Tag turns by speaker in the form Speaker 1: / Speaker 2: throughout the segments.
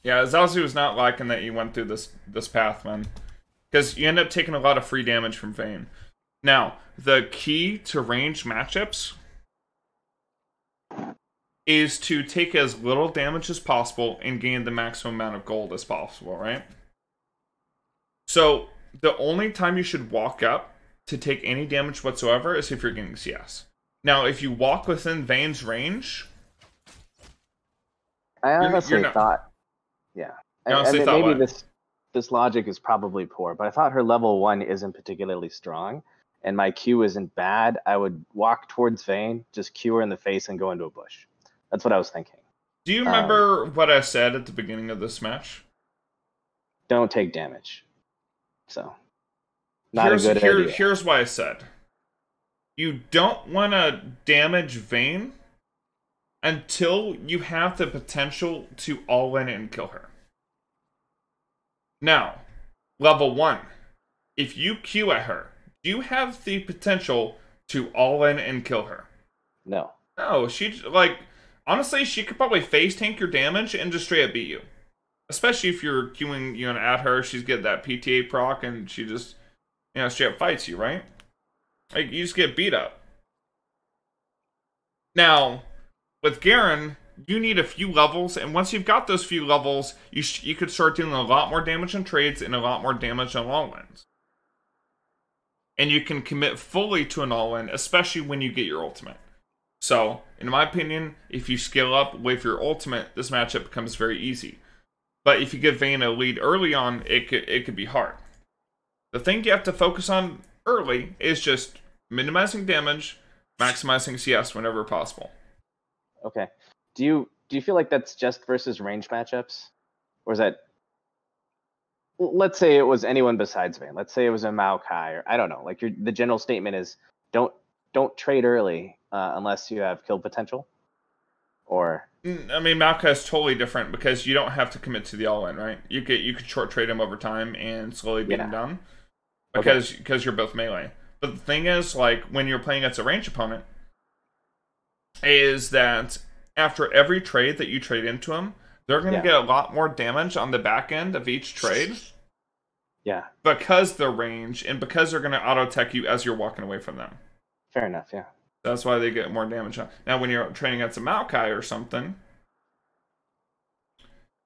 Speaker 1: Yeah, Zazu was not liking that you went through this path, man. Because you end up taking a lot of free damage from Vayne. Now, the key to range matchups is to take as little damage as possible and gain the maximum amount of gold as possible, right? So, the only time you should walk up to take any damage whatsoever is if you're getting CS. Now, if you walk within Vayne's range,
Speaker 2: I honestly
Speaker 1: you're not,
Speaker 2: thought, yeah.
Speaker 1: you honestly thought
Speaker 2: maybe
Speaker 1: what?
Speaker 2: this logic is probably poor, but I thought her level 1 isn't particularly strong, and my Q isn't bad. I would walk towards Vayne, just Q her in the face, and go into a bush. That's what I was thinking.
Speaker 1: Do you remember what I said at the beginning of this match?
Speaker 2: Don't take damage. So, not a good idea.
Speaker 1: Here's why I said. You don't want to damage Vayne until you have the potential to all-in and kill her. Now, level 1. If you Q at her, do you have the potential to all-in and kill her?
Speaker 2: No.
Speaker 1: No, honestly, she could probably face tank your damage and just straight up beat you. Especially if you're queuing, at her, she's getting that PTA proc and she just, straight up fights you, right? Like, you just get beat up. Now, with Garen, you need a few levels, and once you've got those few levels, you could start doing a lot more damage on trades and a lot more damage on all-ins. And you can commit fully to an all-in, especially when you get your ultimate. So, in my opinion, if you scale up with your ultimate, this matchup becomes very easy. But if you give Vayne a lead early on, it could be hard. The thing you have to focus on early is just minimizing damage, maximizing CS whenever possible.
Speaker 2: Okay. Do you feel like that's just versus range matchups? Or is that... Let's say it was anyone besides Vayne. Let's say it was a Maokai, or I don't know. Like, the general statement is don't trade early unless you have kill potential. Or...
Speaker 1: I mean, Maokai is totally different because you don't have to commit to the all-in, right? You could short trade him over time and slowly beat him down because you're both melee. But the thing is, like, when you're playing against a range opponent, is that after every trade that you trade into them, they're going to get a lot more damage on the back end of each trade.
Speaker 2: Yeah.
Speaker 1: Because they're range and because they're going to auto-tech you as you're walking away from them.
Speaker 2: Fair enough, yeah.
Speaker 1: That's why they get more damage on. Now, when you're training against a Maokai or something,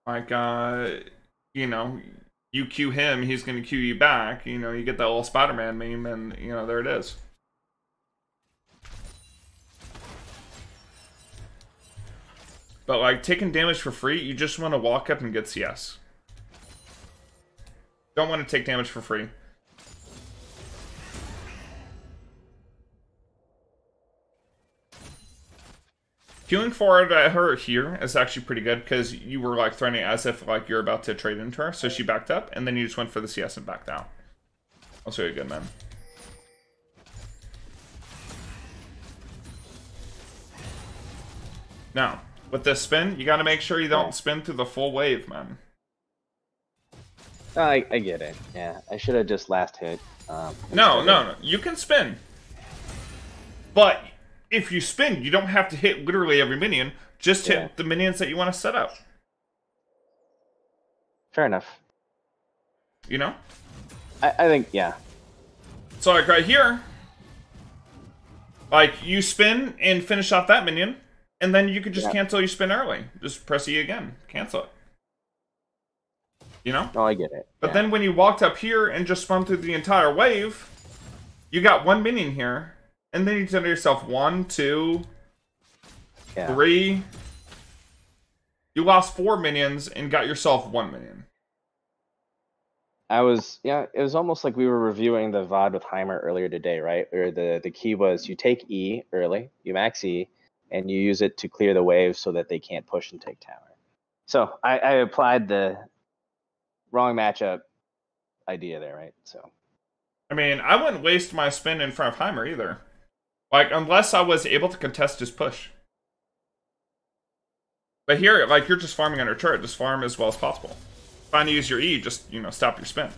Speaker 1: like, you Q him, he's going to Q you back. You get that little Spider-Man meme, and, there it is. But, like, taking damage for free, you just want to walk up and get CS. Don't want to take damage for free. Queuing forward at her here is actually pretty good because you were like threatening as if like you're about to trade into her, so she backed up and then you just went for the CS and backed out. That's really good, man. Now, with this spin, you got to make sure you don't spin through the full wave, man.
Speaker 2: I get it. Yeah, I should have just last hit.
Speaker 1: No. You can spin, but if you spin, you don't have to hit literally every minion. Just hit the minions that you want to set up.
Speaker 2: Fair enough.
Speaker 1: I
Speaker 2: think, yeah.
Speaker 1: So, like, right here, like, you spin and finish off that minion, and then you could just cancel your spin early. Just press E again. Cancel it.
Speaker 2: Oh, I get it.
Speaker 1: But then when you walked up here and just spun through the entire wave, you got one minion here. And then you tell yourself 1, 2, 3. You lost 4 minions and got yourself 1 minion.
Speaker 2: It was almost like we were reviewing the VOD with Heimer earlier today, right? Where the key was you take E early, you max E, and you use it to clear the waves so that they can't push and take tower. So I applied the wrong matchup idea there, right? So,
Speaker 1: I mean, I wouldn't waste my spin in front of Heimer either. Like, unless I was able to contest his push. But here, like, you're just farming under turret. Just farm as well as possible. Trying to use your E, just, stop your spin.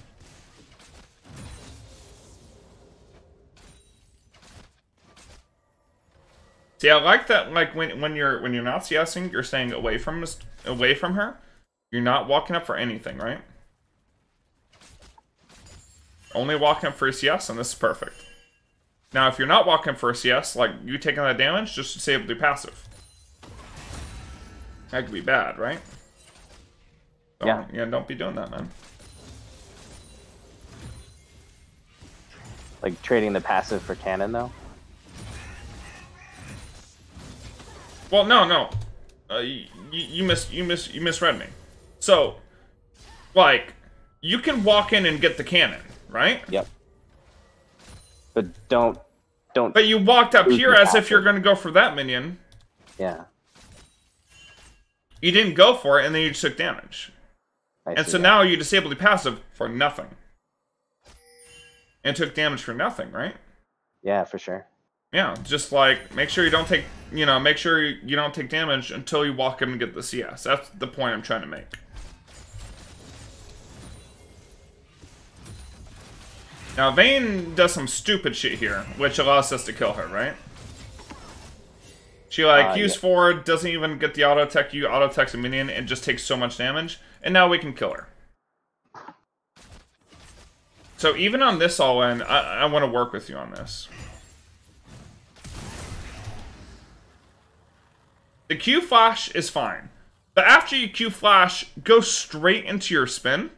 Speaker 1: See, I like that, like, when you're not CSing, you're staying away from her. You're not walking up for anything, right? Only walking up for a CS, and this is perfect. Now, if you're not walking up for a CS, like you taking that damage, just disable your passive. That could be bad, right? So, yeah, don't be doing that, man.
Speaker 2: Like trading the passive for cannon, though?
Speaker 1: Well, no. You misread me. So, like, you can walk in and get the cannon, right?
Speaker 2: Yep. But don't.
Speaker 1: But you walked up here as if you're going to go for that minion.
Speaker 2: Yeah.
Speaker 1: You didn't go for it, and then you just took damage. And so now you disabled the passive for nothing. And took damage for nothing, right?
Speaker 2: Yeah, for sure.
Speaker 1: Yeah, just like, make sure you don't take, make sure you don't take damage until you walk in and get the CS. That's the point I'm trying to make. Now, Vayne does some stupid shit here, which allows us to kill her, right? She, Q's forward, doesn't even get the auto-tech, you auto-techs a minion, and just takes so much damage, and now we can kill her. So even on this all-in, I want to work with you on this. The Q flash is fine. But after you Q flash, go straight into your spin.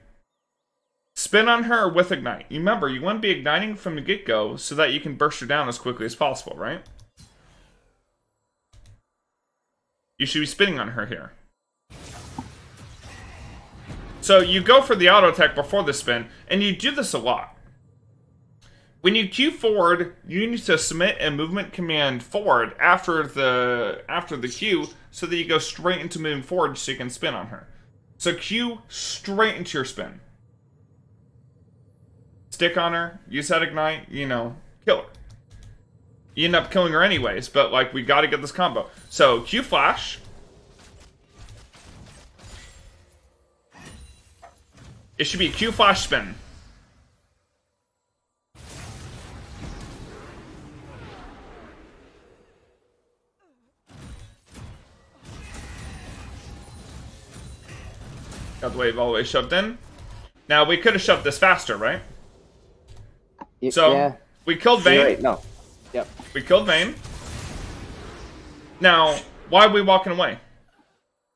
Speaker 1: Spin on her with ignite. You remember, you want to be igniting from the get-go so that you can burst her down as quickly as possible, right? You should be spinning on her here. So you go for the auto attack before the spin, and you do this a lot. When you Q forward, you need to submit a movement command forward after the Q, so that you go straight into moving forward so you can spin on her. So Q straight into your spin. Stick on her, use that ignite, kill her. You end up killing her anyways, but like we gotta get this combo. So Q flash. It should be Q flash spin. Got the wave all the way shoved in. Now we could have shoved this faster, right? So we killed Vayne.
Speaker 2: Right. No. Yep.
Speaker 1: We killed Vayne. Now, why are we walking away?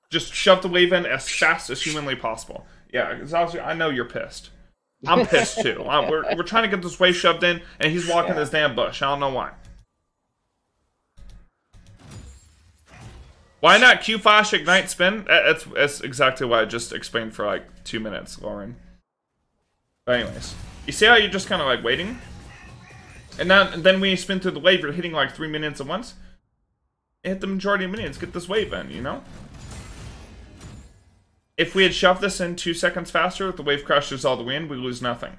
Speaker 1: Just shove the wave in as fast as humanly possible. Yeah, I know you're pissed. I'm pissed too. We're trying to get this wave shoved in, and he's walking this damn bush. I don't know why. Why not Q flash ignite spin? That's exactly what I just explained for like 2 minutes, Lauren. But anyways, you see how you're just kind of like waiting, and then when you spin through the wave, you're hitting like 3 minions at once. Hit the majority of minions. Get this wave in, If we had shoved this in 2 seconds faster, the wave crashes all the way in, we lose nothing.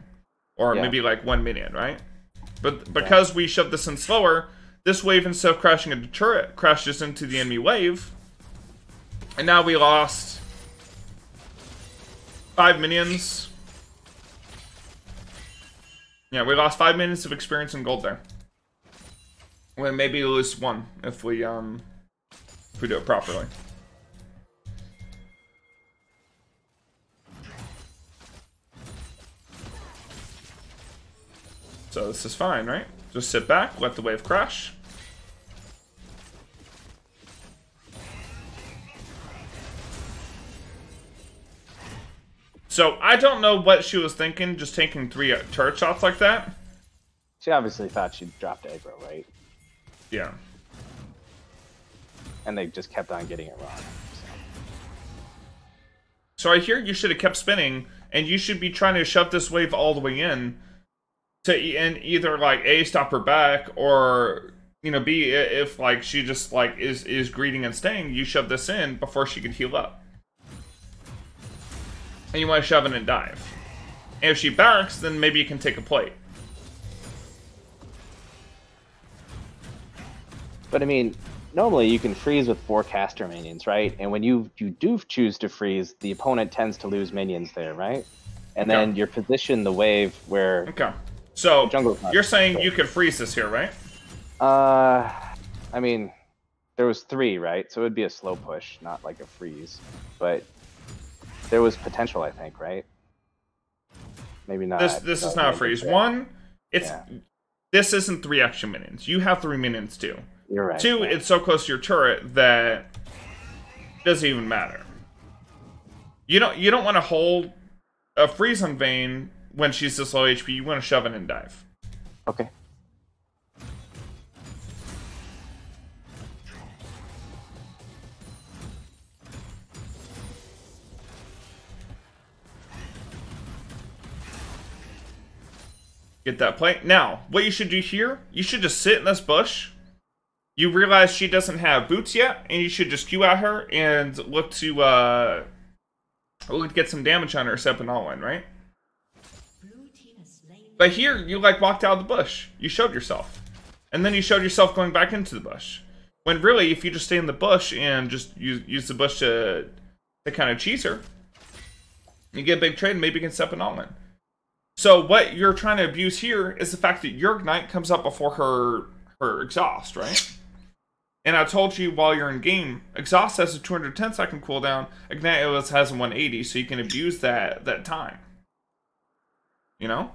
Speaker 1: Or maybe like 1 minion, right? But because we shoved this in slower, this wave, instead of crashing into turret, crashes into the enemy wave. And now we lost 5 minions. Yeah, we lost 5 minutes of experience and gold there. Well, maybe lose 1 if we do it properly. So this is fine, right? Just sit back, let the wave crash. So I don't know what she was thinking, just taking 3 turret shots like that.
Speaker 2: She obviously thought she dropped aggro, right?
Speaker 1: Yeah.
Speaker 2: And they just kept on getting it wrong.
Speaker 1: So I hear you should have kept spinning, and you should be trying to shove this wave all the way in to either like A, stop her back, or B, if like she just like is greeting and staying, you shove this in before she could heal up. And you want to shove in and dive. And if she barracks, then maybe you can take a plate.
Speaker 2: But I mean, normally you can freeze with 4 caster minions, right? And when you do choose to freeze, the opponent tends to lose minions there, right? And then you're positioned the wave where...
Speaker 1: Okay. So, you're saying you could freeze this here, right?
Speaker 2: I mean, there was 3, right? So it would be a slow push, not like a freeze. But there was potential, I think, right? Maybe not.
Speaker 1: This is not a freeze. One, this isn't 3 extra minions. You have 3 minions too.
Speaker 2: You're right.
Speaker 1: 2, it's so close to your turret that it doesn't even matter. You don't want to hold a freeze on Vayne when she's this low HP. You want to shove it and dive.
Speaker 2: Okay.
Speaker 1: Get that play. Now, what you should do here, you should just sit in this bush. You realize she doesn't have boots yet, and you should just Q at her and look to get some damage on her, stepping all in, right? But here, you like walked out of the bush. You showed yourself. And then you showed yourself going back into the bush. When really, if you just stay in the bush and just use the bush to kind of cheese her, you get a big trade and maybe you can step an all in. So what you're trying to abuse here is the fact that your Ignite comes up before her Exhaust, right? And I told you while you're in game, Exhaust has a 210 second cooldown, Ignite has a 180, so you can abuse that time. You know?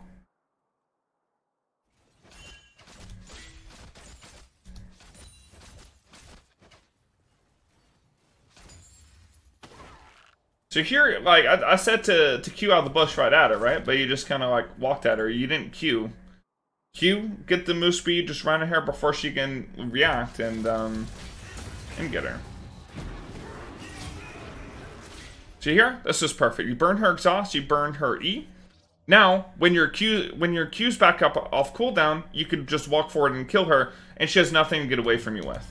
Speaker 1: So here, like, I said to Q out of the bush right at her, right? But you just kind of, like, walked at her. You didn't Q. Q, get the move speed, just run at her before she can react and get her. See here? This is perfect. You burn her exhaust, you burn her E. Now, when your Q's back up off cooldown, you could just walk forward and kill her, and she has nothing to get away from you with.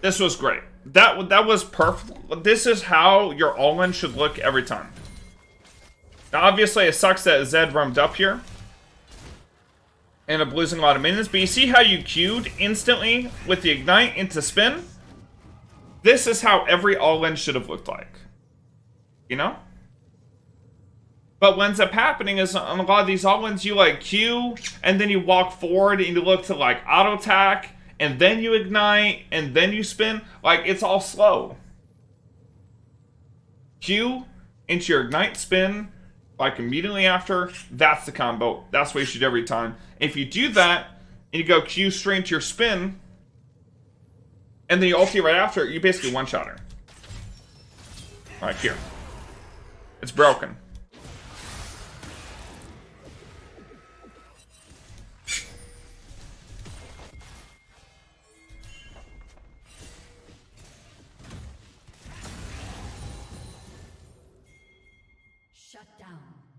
Speaker 1: This was great. That was perfect. This is how your all-in should look every time. Now, obviously, it sucks that Zed roamed up here. Ended up losing a lot of minions. But you see how you queued instantly with the Ignite into spin? This is how every all-in should have looked like. You know? But what ends up happening is on a lot of these all-ins, you like queue, and then you walk forward and you look to like auto-attack, and then you Ignite, and then you spin. Like, it's all slow. Q into your Ignite spin, like immediately after, that's the combo. That's what you should do every time. If you do that, and you go Q straight into your spin, and then you ulti right after, you basically one-shot her. Right here. It's broken.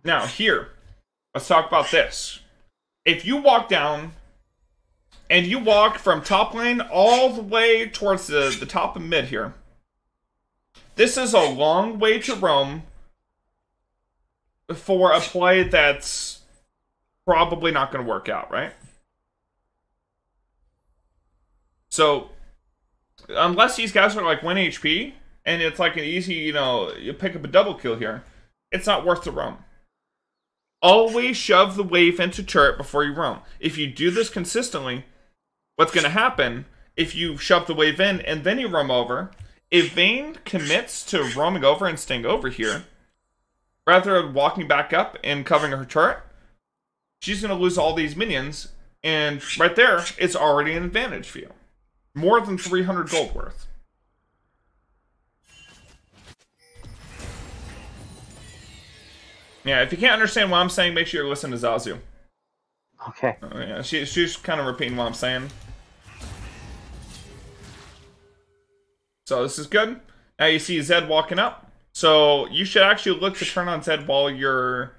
Speaker 1: Now, here, let's talk about this. If you walk down, and you walk from top lane all the way towards the top of mid here, this is a long way to roam for a play that's probably not going to work out, right? So, unless these guys are like 1 HP, and it's like an easy, you pick up a double kill here, it's not worth the roam. Always shove the wave into turret before you roam. If you do this consistently, what's going to happen, if you shove the wave in and then you roam over, if Vayne commits to roaming over and staying over here, rather than walking back up and covering her turret, she's going to lose all these minions, and right there, it's already an advantage for you. More than 300 gold worth. Yeah, if you can't understand what I'm saying, make sure you listen to Zazu.
Speaker 2: Okay.
Speaker 1: Yeah, she's kind of repeating what I'm saying. So this is good. Now you see Zed walking up. So you should actually look to turn on Zed while your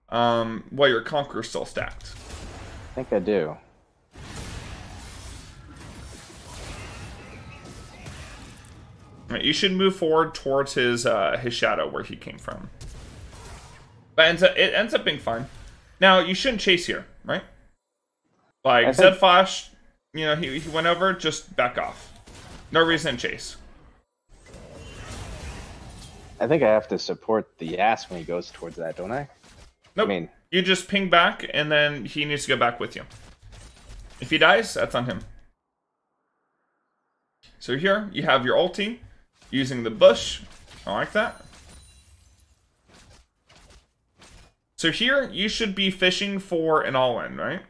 Speaker 1: Conqueror's still stacked.
Speaker 2: I think I do.
Speaker 1: Right, you should move forward towards his shadow where he came from. But it ends up being fine. Now, you shouldn't chase here, right? Like, Zed Flash, he went over, just back off. No reason to chase.
Speaker 2: I think I have to support the ass when he goes towards that, don't I?
Speaker 1: Nope.
Speaker 2: I mean,
Speaker 1: you just ping back, and then he needs to go back with you. If he dies, that's on him. So here, you have your ulti, using the bush. I like that. So here, you should be fishing for an all-in, right?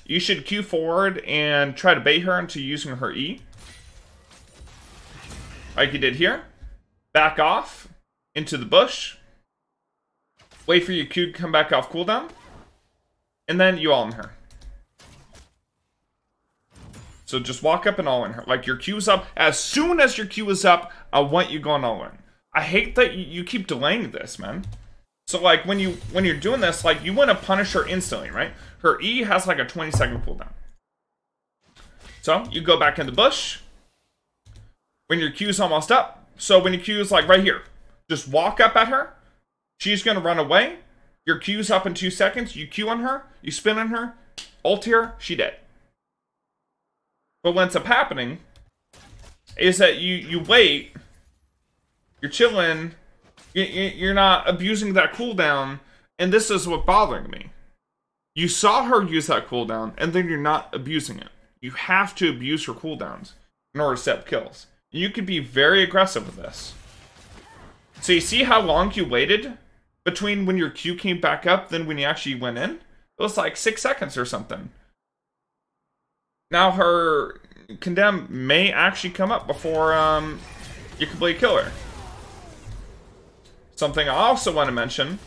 Speaker 1: You should Q forward and try to bait her into using her E. Like you did here. Back off into the bush. Wait for your Q to come back off cooldown. And then you all-in her. So just walk up and all-in her. Like your Q's up. As soon as your Q is up, I want you going all-in. I hate that you keep delaying this, man. So like when you're doing this, like you want to punish her instantly, right? Her E has like a 20-second cooldown. So you go back in the bush when your Q's almost up. So when your Q is like right here, just walk up at her. She's gonna run away. Your Q's up in 2 seconds. You Q on her. You spin on her. Ult her. She dead. But what ends up happening is that you wait. You're chilling. You're not abusing that cooldown, and this is what's bothering me. You saw her use that cooldown, and then you're not abusing it. You have to abuse her cooldowns in order to set kills. You can be very aggressive with this. So you see how long you waited between when your Q came back up than when you actually went in? It was like 6 seconds or something. Now her condemn may actually come up before you completely kill her. Something I also want to mention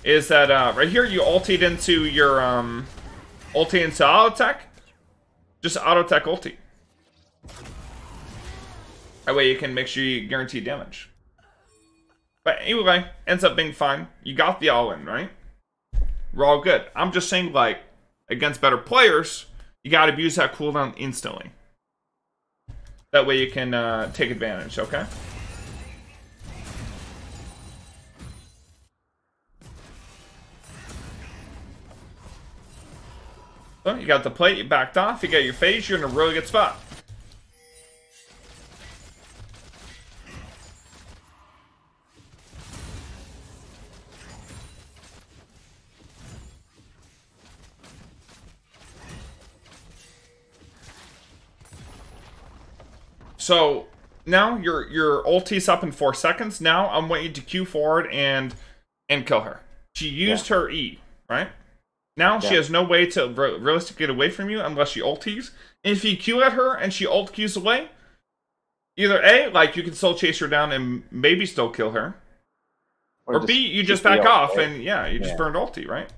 Speaker 1: is that right here you ultied into your ulti into auto attack. Just auto attack ulti. That way you can make sure you guarantee damage. But anyway, ends up being fine. You got the all in, right? We're all good. I'm just saying, like, against better players, you gotta abuse that cooldown instantly. That way you can take advantage, okay? So you got the plate, you backed off, you got your phase, you're in a really good spot. So now your ulti's up in 4 seconds. Now I want you to Q forward and kill her. She used her E, right? Now she has no way to realistically get away from you unless she ultis. And if you Q at her and she ult Qs away, either A, like you can still chase her down and maybe still kill her. Or B, you just back off and you just burned ulti, right?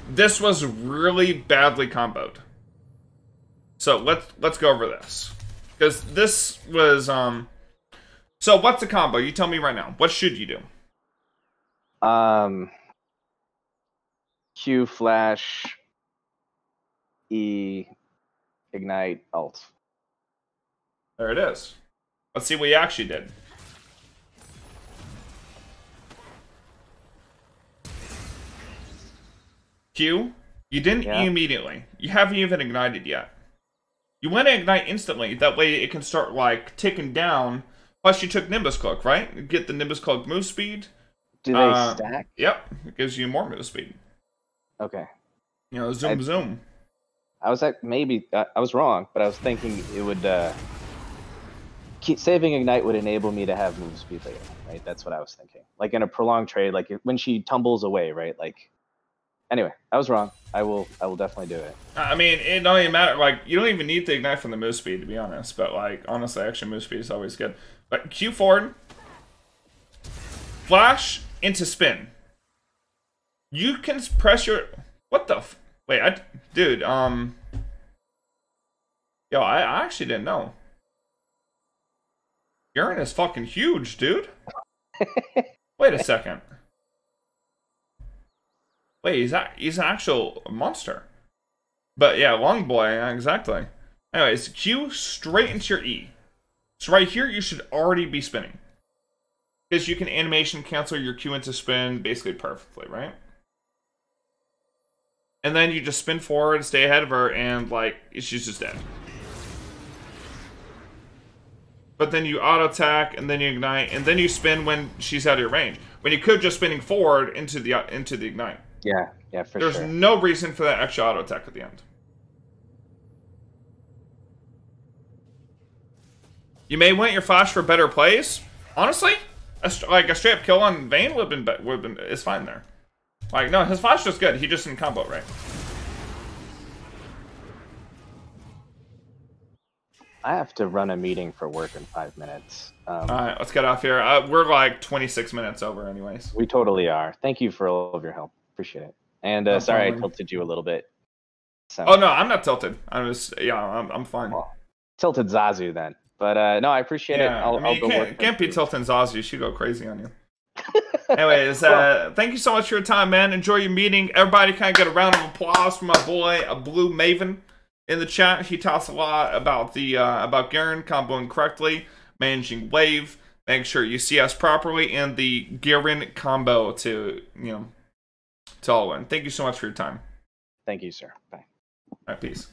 Speaker 1: This was really badly comboed. So let's go over this. Because this was so what's the combo? You tell me right now. What should you do?
Speaker 2: Q flash E ignite ult.
Speaker 1: There it is. Let's see what you actually did. Q, you didn't E immediately. You haven't even ignited yet. You want to ignite instantly. That way it can start like ticking down. Plus you took Nimbus Cloak, right? Get the Nimbus Cloak move speed.
Speaker 2: Do they stack?
Speaker 1: Yep, it gives you more move speed.
Speaker 2: Okay.
Speaker 1: You know, zoom, zoom.
Speaker 2: I was at maybe I was wrong, but I was thinking it would keep saving ignite would enable me to have move speed later, right? That's what I was thinking. Like in a prolonged trade, like when she tumbles away, right? Like, anyway, I was wrong. I will definitely do it.
Speaker 1: I mean, it don't even matter. Like, you don't even need to ignite from the move speed, to be honest. But like, honestly, extra move speed is always good. But Q forward, flash into spin. You can press your wait, dude, yo, I actually didn't know. Garen is fucking huge, dude. Wait a second. Wait, he's an actual monster. But yeah, long boy, yeah, exactly. Anyways, Q straight into your E. So right here, you should already be spinning. Because you can animation cancel your Q into spin basically perfectly, right? And then you just spin forward, stay ahead of her, and like, she's just dead. but then you auto attack, and then you ignite, and then you spin when she's out of your range. When you could just spinning forward into the ignite.
Speaker 2: Yeah, for sure.
Speaker 1: There's no reason for that extra auto attack at the end. You may want your flash for better plays. Honestly, like a straight up kill on Vayne would have been is fine there. Like, no, his flash is good. He just didn't combo right.
Speaker 2: I have to run a meeting for work in 5 minutes.
Speaker 1: All right, let's get off here. We're like 26 minutes over anyways.
Speaker 2: We totally are. Thank you for all of your help. Appreciate it. And sorry I tilted you a little bit. So,
Speaker 1: oh, no, I'm not tilted. I'm fine.
Speaker 2: Well, tilted Zazu then. But no, I appreciate it. I'll go work.
Speaker 1: Can't be tilting Zazu. She'll go crazy on you. Anyways, thank you so much for your time, man. Enjoy your meeting. Everybody kind of get a round of applause for my boy, a Blue Maven. In the chat, he talks a lot about the about Garen comboing correctly, managing wave, making sure you CS properly, and the Garen combo to all win. Thank you so much for your time.
Speaker 2: Thank you, sir. Bye.
Speaker 1: All right, peace.